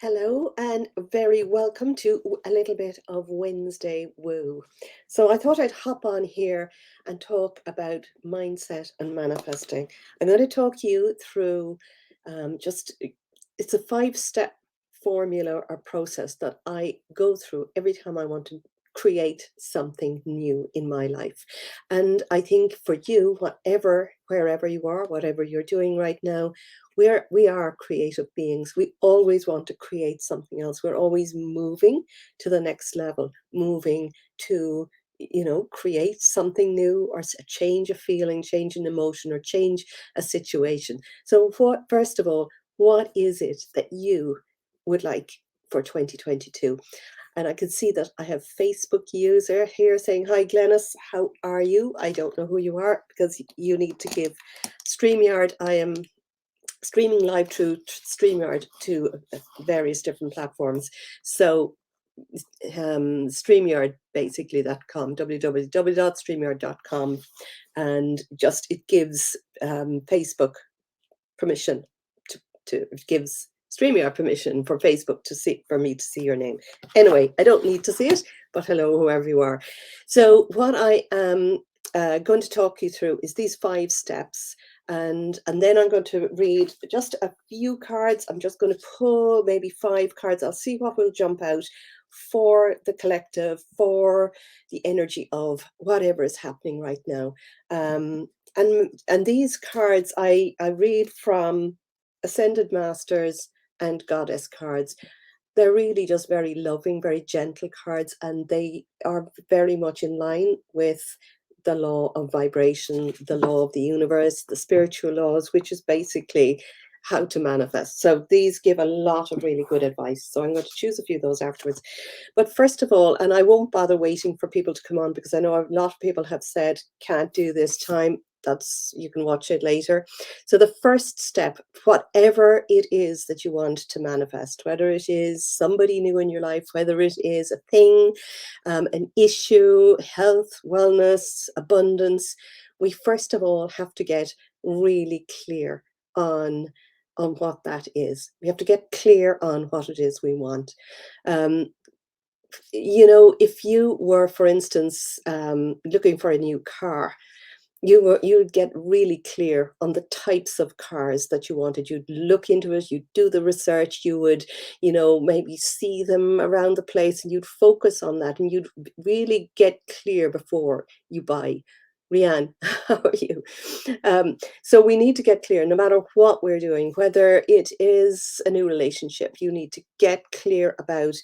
Hello and very welcome to a little bit of Wednesday Woo. So I thought I'd hop on here and talk about mindset and manifesting. I'm going to talk you through it's a 5 step formula or process that I go through every time I want to create something new in my life. And I think for you, wherever you are, whatever you're doing right now, we are creative beings. We always want to create something else. We're always moving to the next level, moving to create something new, or a change a feeling, change an emotion, or change a situation. So first of all, what is it that you would like for 2022? And I can see that I have Facebook user here saying, "Hi Glenys, how are you?" I don't know who you are, because you need to give StreamYard. I am streaming live through StreamYard to various different platforms. So StreamYard, basically.com, www.streamyard.com, and just it gives Facebook permission it gives StreamYard permission for Facebook for me to see your name. Anyway, I don't need to see it, but hello, whoever you are. So what I am going to talk you through is these 5 steps, and then I'm going to read just a few cards. I'm just going to pull maybe 5 cards. I'll see what will jump out for the collective, for the energy of whatever is happening right now. And these cards I read from Ascended Masters and Goddess cards. They're really just very loving, very gentle cards, and they are very much in line with the law of vibration, the law of the universe, the spiritual laws, which is basically how to manifest. So these give a lot of really good advice. So I'm going to choose a few of those afterwards. But first of all, and I won't bother waiting for people to come on, because I know a lot of people have said can't do this time. You can watch it later. So the first step, whatever it is that you want to manifest, whether it is somebody new in your life, whether it is a thing, an issue, health, wellness, abundance, we first of all have to get really clear on what that is. We have to get clear on what it is we want. If you were, for instance, looking for a new car, you'd get really clear on the types of cars that you wanted. You'd look into it, you'd do the research, you would, maybe see them around the place, and you'd focus on that, and you'd really get clear before you buy. Rianne, how are you? So we need to get clear, no matter what we're doing, whether it is a new relationship, you need to get clear about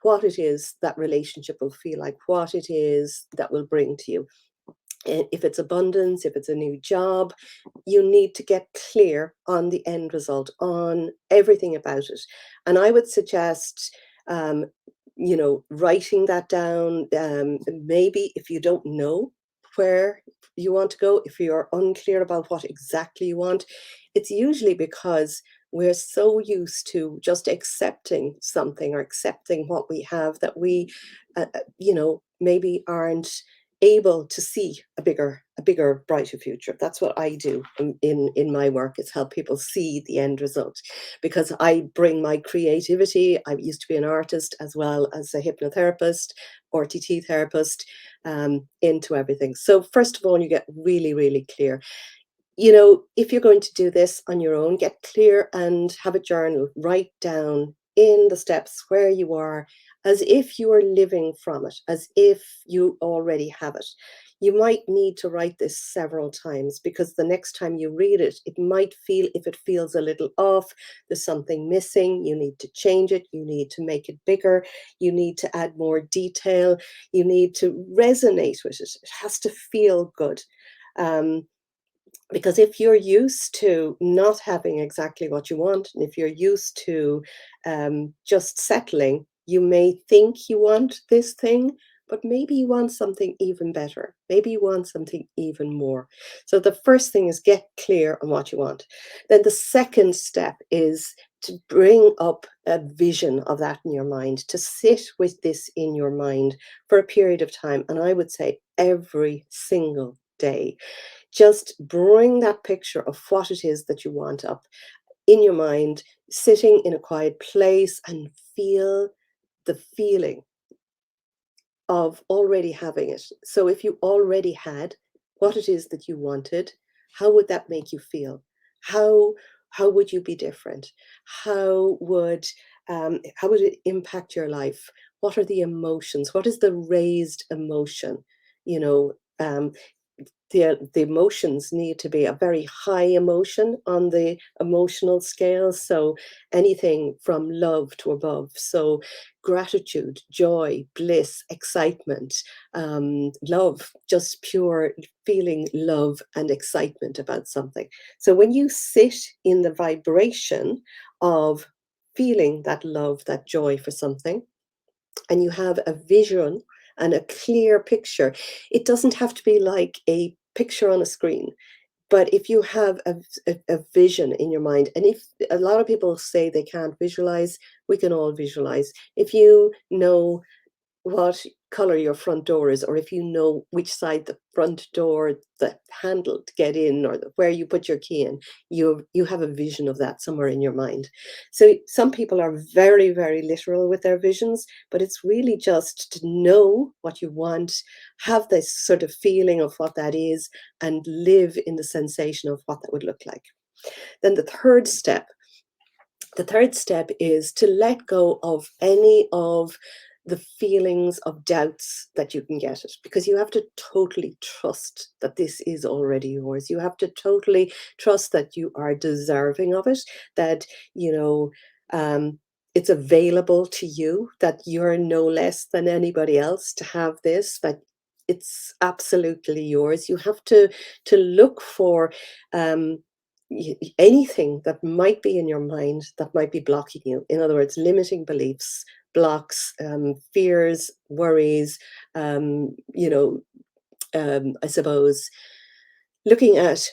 what it is that relationship will feel like, what it is that will bring to you. If it's abundance, if it's a new job, you need to get clear on the end result, on everything about it. And I would suggest, writing that down. Maybe if you don't know where you want to go, if you're unclear about what exactly you want, it's usually because we're so used to just accepting something or accepting what we have, that we, maybe aren't able to see a bigger, brighter future. That's what I do in my work, is help people see the end result, because I bring my creativity. I used to be an artist as well as a hypnotherapist, RTT therapist, into everything. So first of all, you get really, really clear. If you're going to do this on your own, get clear and have a journal. Write down in the steps where you are, as if you are living from it, as if you already have it. You might need to write this several times, because the next time you read it, it might feel, if it feels a little off, there's something missing, you need to change it, you need to make it bigger, you need to add more detail, you need to resonate with it. It has to feel good. Because if you're used to not having exactly what you want, and if you're used to just settling, you may think you want this thing, but maybe you want something even better. Maybe you want something even more. So the first thing is get clear on what you want. Then the second step is to bring up a vision of that in your mind, to sit with this in your mind for a period of time. And I would say every single day. Just bring that picture of what it is that you want up in your mind, sitting in a quiet place, and feel the feeling of already having it. So if you already had what it is that you wanted, how would that make you feel? How how would you be different? How would how would it impact your life? What are the emotions? What is the raised emotion? You know, the emotions need to be a very high emotion on the emotional scale. So anything from love to above. So gratitude, joy, bliss, excitement, love, just pure feeling love and excitement about something. So when you sit in the vibration of feeling that love, that joy for something, and you have a vision and a clear picture. It doesn't have to be like a picture on a screen, but if you have a vision in your mind, and if a lot of people say they can't visualize, we can all visualize. If you know what color your front door is, or if you know which side the front door, the handle to get in, or where you put your key in, you have a vision of that somewhere in your mind. So some people are very, very literal with their visions, but it's really just to know what you want, have this sort of feeling of what that is, and live in the sensation of what that would look like. Then the third step is to let go of any of the feelings of doubts that you can get it, because you have to totally trust that this is already yours. You have to totally trust that you are deserving of it, that, you know, it's available to you, that you're no less than anybody else to have this, that it's absolutely yours. You have to look for um, anything that might be in your mind that might be blocking you. In other words, limiting beliefs, blocks, fears, worries, you know, I suppose looking at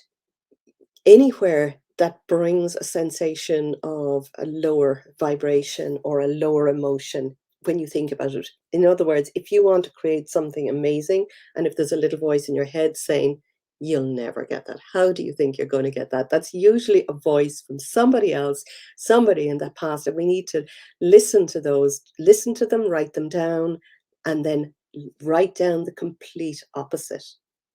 anywhere that brings a sensation of a lower vibration or a lower emotion when you think about it. In other words, if you want to create something amazing, and if there's a little voice in your head saying, you'll never get that. How do you think you're going to get that? That's usually a voice from somebody else, somebody in the past. And we need to listen to those, listen to them, write them down, and then write down the complete opposite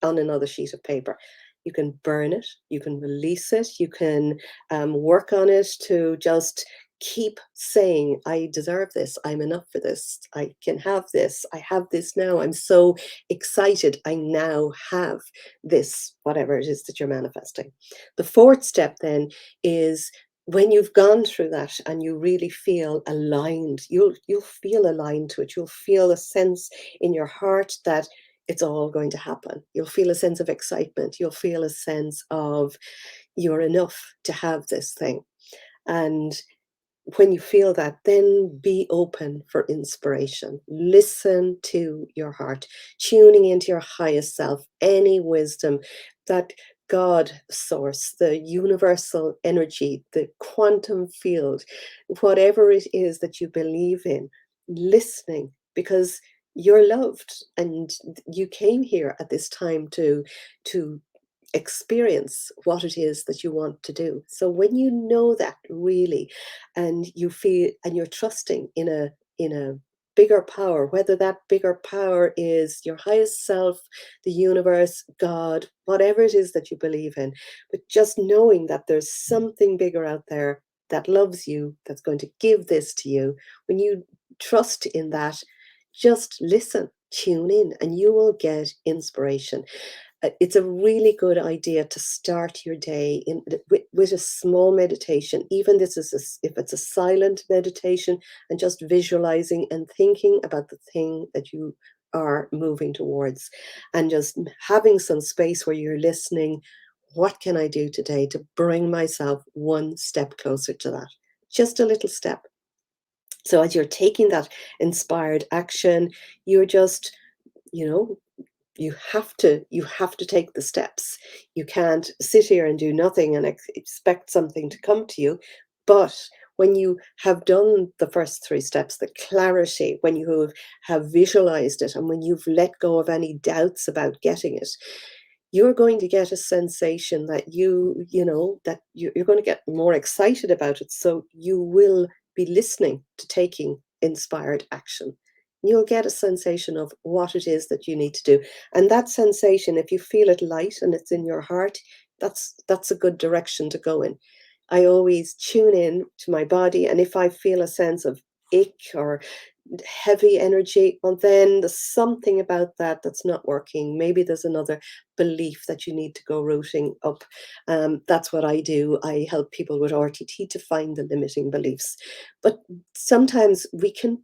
on another sheet of paper. You can burn it, you can release it, you can work on it to just keep saying, I deserve this, I'm enough for this, I can have this, I have this now, I'm so excited, I now have this, whatever it is that you're manifesting. The fourth step then is when you've gone through that and you really feel aligned, you'll feel aligned to it. You'll feel a sense in your heart that it's all going to happen. You'll feel a sense of excitement. You'll feel a sense of you're enough to have this thing. And when you feel that, then be open for inspiration. Listen to your heart, tuning into your highest self, any wisdom that God source, the universal energy, the quantum field, whatever it is that you believe in, listening, because you're loved and you came here at this time to experience what it is that you want to do. So when you know that really, and you feel and you're trusting in a bigger power, whether that bigger power is your highest self, the universe, God, whatever it is that you believe in, but just knowing that there's something bigger out there that loves you, that's going to give this to you. When you trust in that, just listen, tune in, and you will get inspiration. It's a really good idea to start your day with a small meditation. Even this is if it's a silent meditation, and just visualizing and thinking about the thing that you are moving towards, and just having some space where you're listening. What can I do today to bring myself one step closer to that? Just a little step. So as you're taking that inspired action, you're just, you know, you have to take the steps. You can't sit here and do nothing and expect something to come to you. But when you have done the first three steps, the clarity, when you have visualized it, and when you've let go of any doubts about getting it, you're going to get a sensation that you're going to get more excited about it. So you will be listening to taking inspired action. You'll get a sensation of what it is that you need to do. And that sensation, if you feel it light and it's in your heart, that's a good direction to go in. I always tune in to my body, and if I feel a sense of ache or heavy energy, well, then there's something about that that's not working. Maybe there's another belief that you need to go rooting up. That's what I do. I help people with RTT to find the limiting beliefs. But sometimes we can,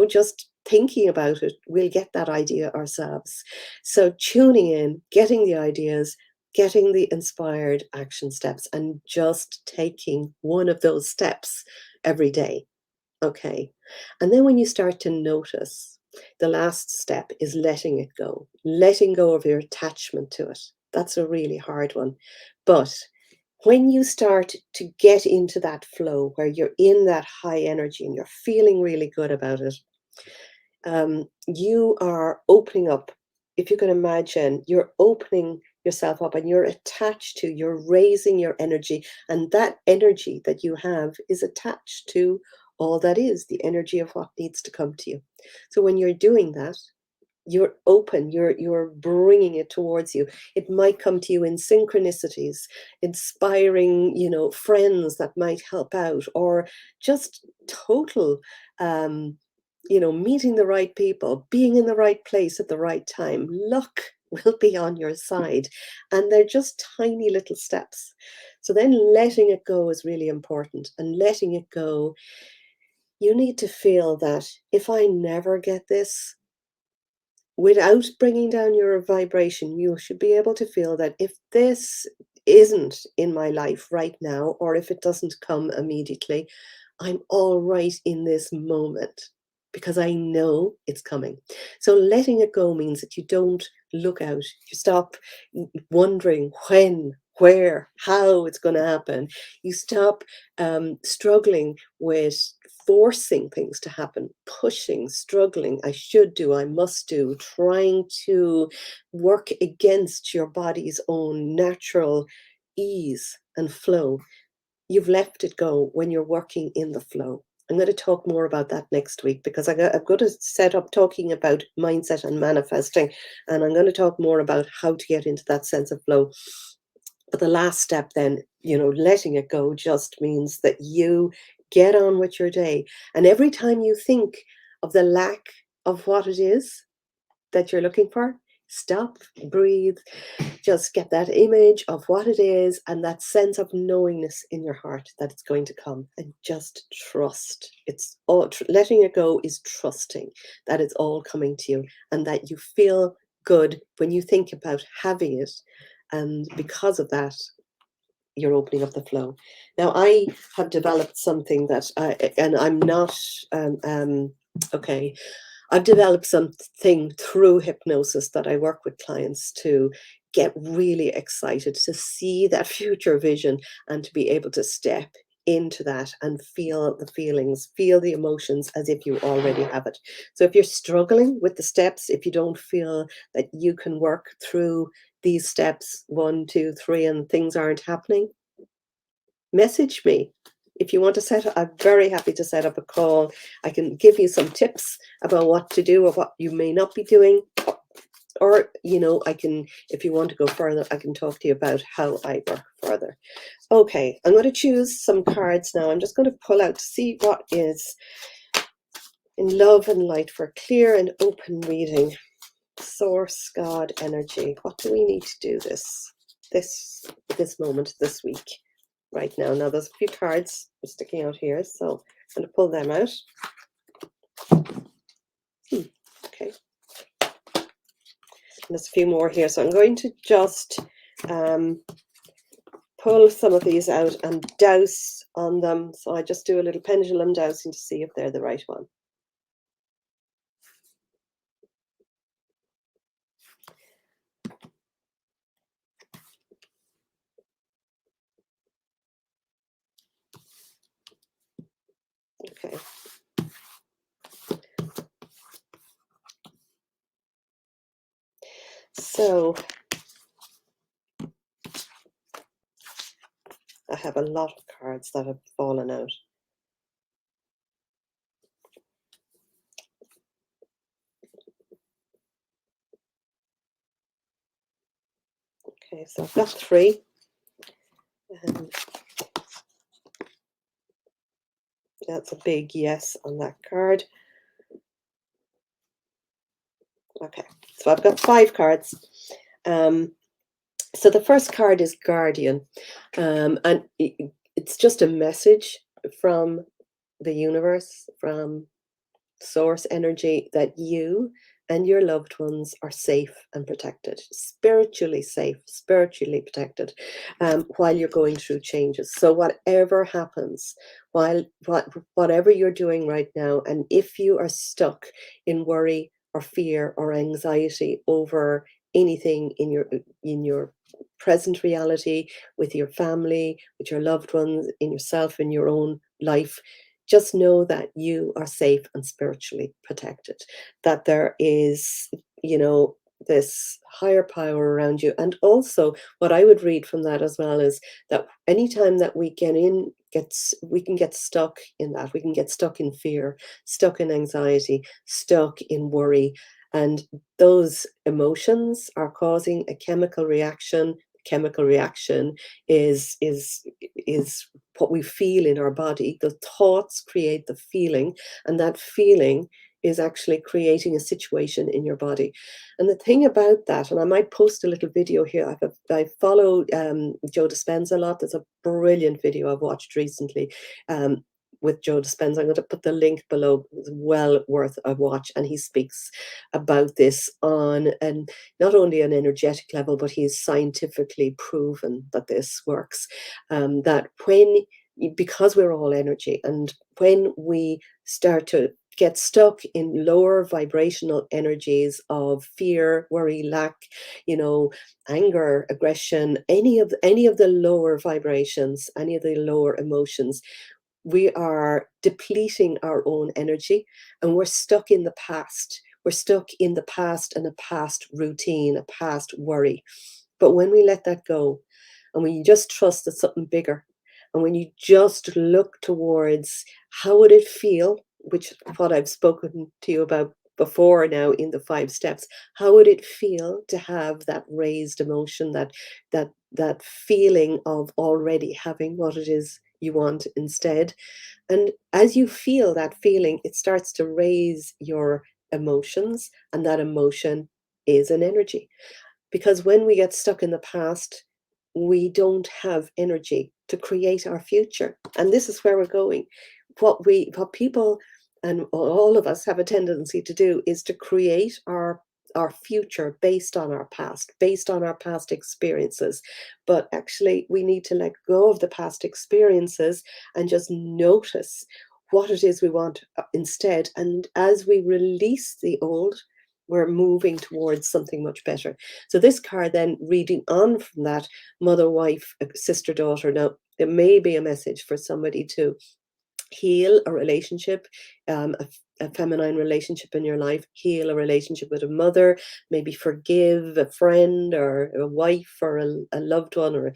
just thinking about it, we'll get that idea ourselves. So tuning in, getting the ideas, getting the inspired action steps, and just taking one of those steps every day. Okay. And then when you start to notice, the last step is letting it go, letting go of your attachment to it. That's a really hard one. But when you start to get into that flow where you're in that high energy and you're feeling really good about it, you are opening up. If you can imagine, you're opening yourself up and you're raising your energy. And that energy that you have is attached to all that is the energy of what needs to come to you. So when you're doing that, you're open, you're bringing it towards you. It might come to you in synchronicities, inspiring, friends that might help out, or just total meeting the right people, being in the right place at the right time. Luck will be on your side. And they're just tiny little steps. So then letting it go is really important. And letting it go, you need to feel that if I never get this, without bringing down your vibration, you should be able to feel that if this isn't in my life right now, or if it doesn't come immediately, I'm all right in this moment because I know it's coming. So letting it go means that you don't look out, you stop wondering when, where, how it's going to happen. You stop struggling with forcing things to happen, pushing, struggling, I should do, I must do, trying to work against your body's own natural ease and flow. You've left it go when you're working in the flow. I'm going to talk more about that next week because I've got to set up talking about mindset and manifesting, and I'm going to talk more about how to get into that sense of flow. But the last step then, letting it go just means that you get on with your day. And every time you think of the lack of what it is that you're looking for, stop, breathe, just get that image of what it is and that sense of knowingness in your heart that it's going to come, and just trust. It's all letting it go is trusting that it's all coming to you and that you feel good when you think about having it. And because of that, you're opening up the flow. Now, I have developed something that, and I'm not, okay, I've developed something through hypnosis that I work with clients to get really excited to see that future vision and to be able to step into that and feel the feelings, feel the emotions as if you already have it. So if you're struggling with the steps, if you don't feel that you can work through these steps 1, 2, 3, and things aren't happening, message me. If you want to I'm very happy to set up a call. I can give you some tips about what to do or what you may not be doing. Or, if you want to go further, I can talk to you about how I work further. Okay, I'm going to choose some cards now. I'm just going to pull out to see what is in love and light for clear and open reading. Source, God, energy. What do we need to do this moment, this week? Right now. Now there's a few cards sticking out here, so I'm going to pull them out. Okay. And there's a few more here, so I'm going to just pull some of these out and douse on them. So I just do a little pendulum dowsing to see if they're the right one. Okay. So I have a lot of cards that have fallen out. Okay, so I've got 3. And that's a big yes on that card. Okay, so I've got 5 cards. So the first card is Guardian, and it's just a message from the universe, from source energy, that you and your loved ones are safe and protected, spiritually safe, spiritually protected, while you're going through changes. So whatever happens, whatever you're doing right now, and if you are stuck in worry or fear or anxiety over anything in your present reality, with your family, with your loved ones, in yourself, in your own life, just know that you are safe and spiritually protected, that there is, you know, this higher power around you. And also, what I would read from that as well is that anytime that we we can get stuck in that, we can get stuck in fear, stuck in anxiety, stuck in worry. And those emotions are causing a chemical reaction. Chemical reaction is what we feel in our body. The thoughts create the feeling, and that feeling is actually creating a situation in your body. And the thing about that, and I might post a little video here, I follow Joe Dispenza a lot. There's a brilliant video I've watched recently with Joe Dispenza. I'm going to put the link below. It's well worth a watch. And he speaks about this on, and not only an energetic level, but he's scientifically proven that this works. That because we're all energy, and when we start to get stuck in lower vibrational energies of fear, worry, lack, anger, aggression, any of the lower vibrations, any of the lower emotions, we are depleting our own energy, and we're stuck in the past. We're stuck in the past and a past routine, a past worry. But when we let that go, and when you just trust that something bigger, and when you just look towards how would it feel, which is what I've spoken to you about before now in the 5 steps, how would it feel to have that raised emotion, that feeling of already having what it is you want instead. And as you feel that feeling, it starts to raise your emotions, and that emotion is an energy. Because when we get stuck in the past, we don't have energy to create our future. And this is where we're going. What people and all of us have a tendency to do is to create our future based on our past, based on our past experiences. But actually, we need to let go of the past experiences and just notice what it is we want instead. And as we release the old, we're moving towards something much better. So this card then, reading on from that, mother, wife, sister, daughter. Now, it may be a message for somebody to heal a relationship, a feminine relationship in your life, heal a relationship with a mother, maybe forgive a friend or a wife or a loved one, or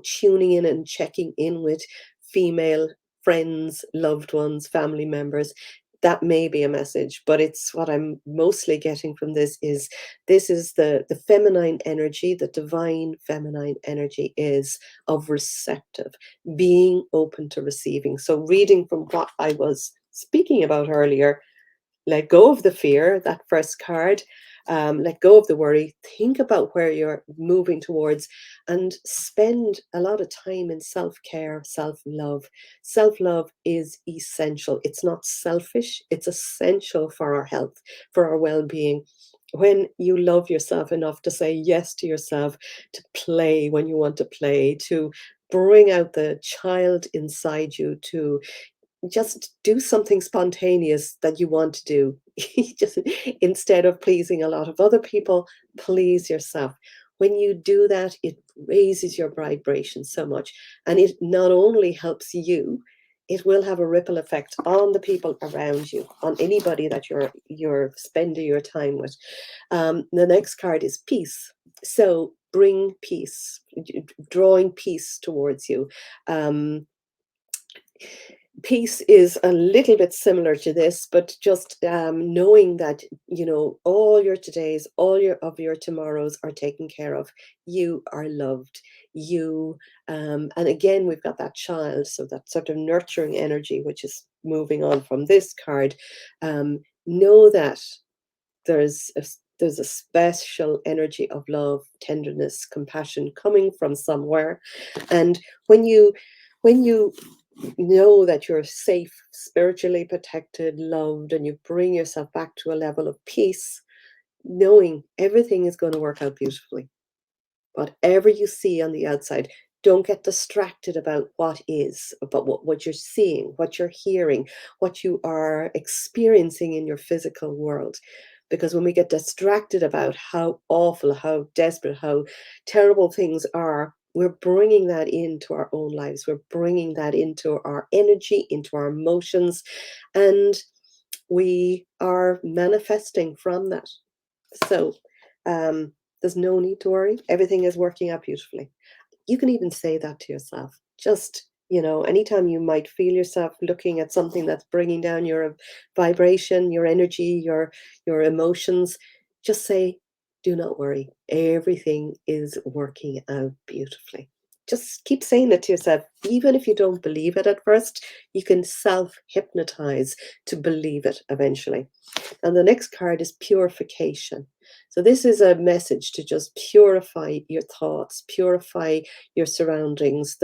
tuning in and checking in with female friends, loved ones, family members. That may be a message, but it's what I'm mostly getting from this is the feminine energy, the divine feminine energy is of receptive, being open to receiving. So reading from what I was speaking about earlier, let go of the fear, that first card. Let go of the worry. Think about where you're moving towards, and spend a lot of time in self-care, self-love. Self-love is essential. It's not selfish, it's essential for our health, for our well-being. When you love yourself enough to say yes to yourself, to play when you want to play, to bring out the child inside you, to just do something spontaneous that you want to do. Just instead of pleasing a lot of other people, please yourself. When you do that, it raises your vibration so much, and it not only helps you, it will have a ripple effect on the people around you, on anybody that you're spending your time with. The next card is peace. So bring peace, drawing peace towards you. Um, Peace is a little bit similar to this, but just knowing that, you know, all your todays, all of your tomorrows are taken care of. You are loved. You and again, we've got that child, so that sort of nurturing energy, which is moving on from this card. Know that there's a special energy of love, tenderness, compassion coming from somewhere, and when you know that you're safe, spiritually protected, loved, and you bring yourself back to a level of peace, knowing everything is going to work out beautifully. Whatever you see on the outside, don't get distracted about what is, about what you're seeing, what you're hearing, what you are experiencing in your physical world. Because when we get distracted about how awful, how desperate, how terrible things are, we're bringing that into our own lives. We're bringing that into our energy, into our emotions, and we are manifesting from that. So there's no need to worry. Everything is working out beautifully. You can even say that to yourself. Just, you know, anytime you might feel yourself looking at something that's bringing down your vibration, your energy, your emotions, just say, do not worry. Everything is working out beautifully. Just keep saying it to yourself. Even if you don't believe it at first, you can self hypnotize to believe it eventually. And the next card is purification. So this is a message to just purify your thoughts, purify your surroundings.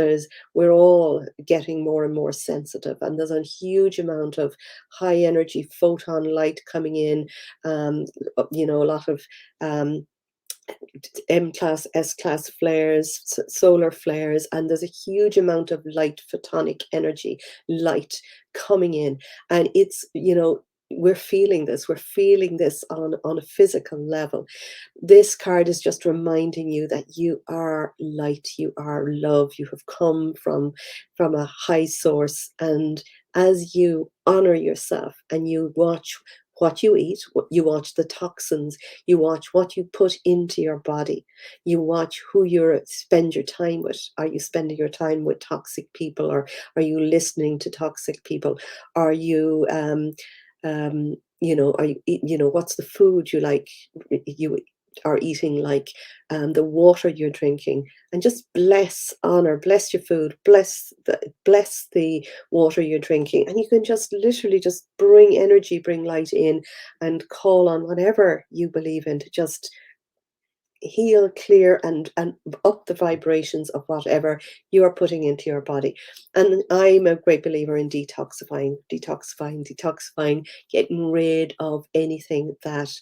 We're all getting more and more sensitive, and there's a huge amount of high energy photon light coming in. You know, a lot of M class, S class flares, solar flares, and there's a huge amount of light, photonic energy, light coming in. And it's, you know, we're feeling this on a physical level. This card is just reminding you that you are light, you are love, you have come from a high source. And as you honor yourself and you watch what you eat, you watch the toxins, you watch what you put into your body, you watch who you spend your time with. Are you spending your time with toxic people, or are you listening to toxic people? Are you you know, you know, what's the food you like, you are eating, like the water you're drinking, and just bless your food, bless the water you're drinking, and you can just literally just bring energy, bring light in, and call on whatever you believe in to just heal, clear, and up the vibrations of whatever you are putting into your body. And I'm a great believer in detoxifying, getting rid of anything that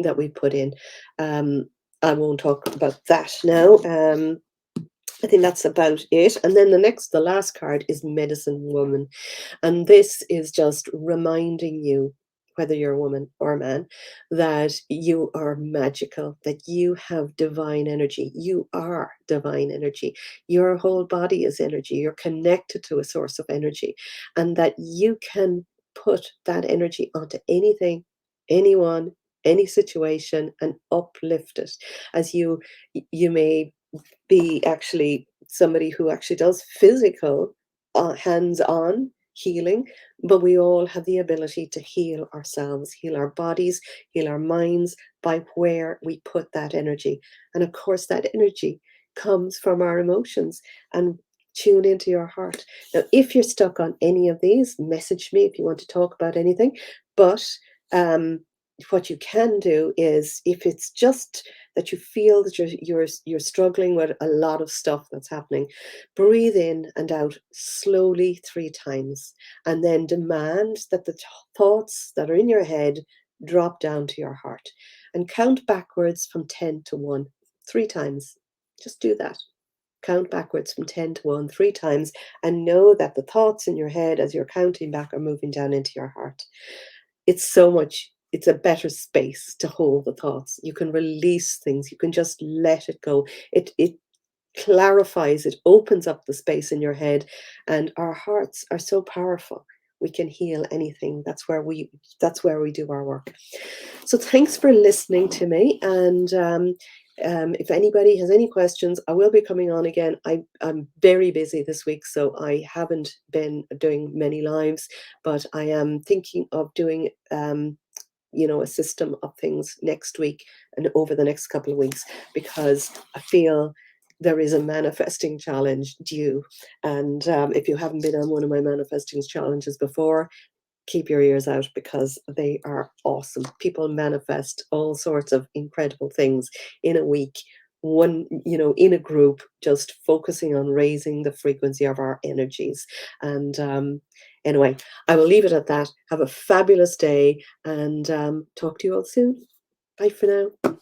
that we put in. Um, I won't talk about that now. I think that's about it. And then the last card is Medicine Woman. And this is just reminding you, whether you're a woman or a man, that you are magical, that you have divine energy. You are divine energy. Your whole body is energy. You're connected to a source of energy, and that you can put that energy onto anything, anyone, any situation, and uplift it. As you may be actually somebody who actually does physical, hands-on healing, but we all have the ability to heal ourselves, heal our bodies, heal our minds by where we put that energy. And of course, that energy comes from our emotions. And tune into your heart. Now, if you're stuck on any of these, message me if you want to talk about anything. But what you can do is, if it's just that you feel that you're struggling with a lot of stuff that's happening, breathe in and out slowly 3 times, and then demand that the thoughts that are in your head drop down to your heart, and count backwards from 10 to 1 3 times. Just do that. Count backwards from 10 to 1 3 times, and know that the thoughts in your head as you're counting back are moving down into your heart. It's a better space to hold the thoughts. You can release things. You can just let it go. It clarifies, it opens up the space in your head, and our hearts are so powerful. We can heal anything. That's where we do our work. So thanks for listening to me, and If anybody has any questions, I will be coming on again. I'm very busy this week, so I haven't been doing many lives, but I am thinking of doing a system of things next week and over the next couple of weeks, because I feel there is a manifesting challenge due. And if you haven't been on one of my manifesting challenges before, keep your ears out, because they are awesome. People manifest all sorts of incredible things in a week. One, in a group, just focusing on raising the frequency of our energies. And anyway, I will leave it at that. Have a fabulous day, and talk to you all soon. Bye for now.